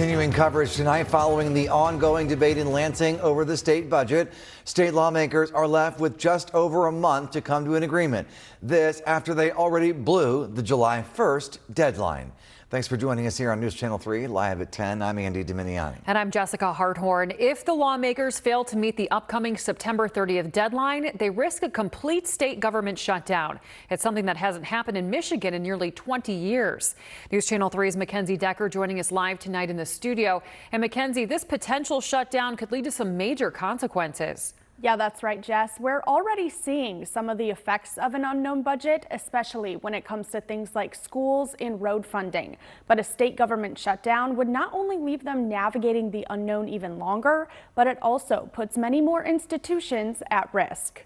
Continuing coverage tonight following the ongoing debate in Lansing over the state budget. State lawmakers are left with just over a month to come to an agreement. This after they already blew the July 1st deadline. Thanks for joining us here on News Channel 3, live at 10. I'm Andy Dominiani. And I'm Jessica Harthorn. If the lawmakers fail to meet the upcoming September 30th deadline, they risk a complete state government shutdown. It's something that hasn't happened in Michigan in nearly 20 years. News Channel 3's Mackenzie Decker joining us live tonight in the studio. And Mackenzie, this potential shutdown could lead to some major consequences. Yeah, that's right, Jess. We're already seeing some of the effects of an unknown budget, especially when it comes to things like schools and road funding. But a state government shutdown would not only leave them navigating the unknown even longer, but it also puts many more institutions at risk.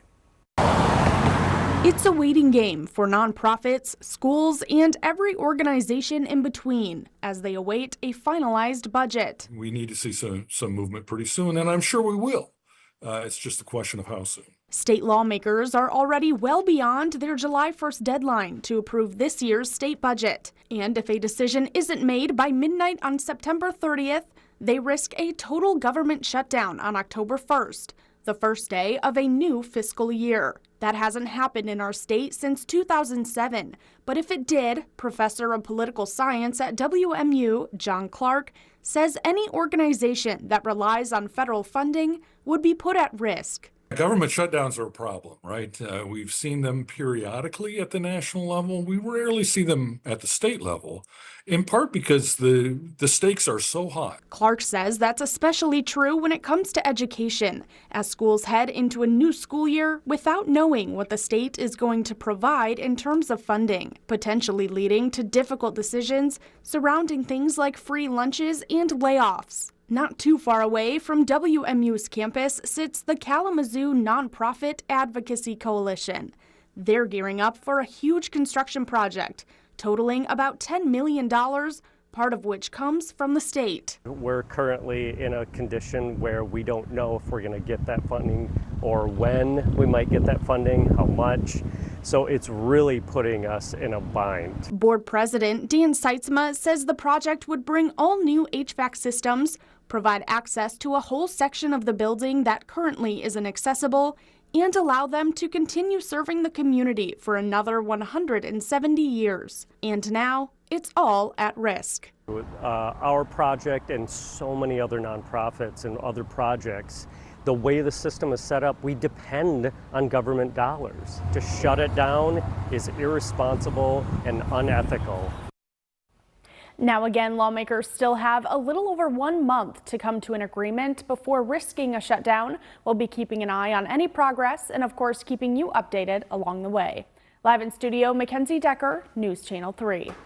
It's a waiting game for nonprofits, schools, and every organization in between as they await a finalized budget. We need to see some movement pretty soon, and I'm sure we will. It's just a question of how soon. State lawmakers are already well beyond their July 1st deadline to approve this year's state budget. And if a decision isn't made by midnight on September 30th, they risk a total government shutdown on October 1st, the first day of a new fiscal year. That hasn't happened in our state since 2007. But if it did, Professor of Political Science at WMU, John Clark, says any organization that relies on federal funding would be put at risk. Government shutdowns are a problem, right? We've seen them periodically at the national level. We rarely see them at the state level, in part because the stakes are so high. Clark says that's especially true when it comes to education, as schools head into a new school year without knowing what the state is going to provide in terms of funding, potentially leading to difficult decisions surrounding things like free lunches and layoffs. Not too far away from WMU's campus sits the Kalamazoo Nonprofit Advocacy Coalition. They're gearing up for a huge construction project, totaling about $10 million, part of which comes from the state. We're currently in a condition where we don't know if we're going to get that funding or when we might get that funding, how much. So it's really putting us in a bind. Board President Dan Seitzma says the project would bring all new HVAC systems, provide access to a whole section of the building that currently isn't accessible, and allow them to continue serving the community for another 170 years. And now it's all at risk. With our project and so many other nonprofits and other projects, the way the system is set up, we depend on government dollars. To shut it down is irresponsible and unethical. Now again, lawmakers still have a little over 1 month to come to an agreement before risking a shutdown. We'll be keeping an eye on any progress and, of course, keeping you updated along the way. Live in studio, Mackenzie Decker, News Channel 3.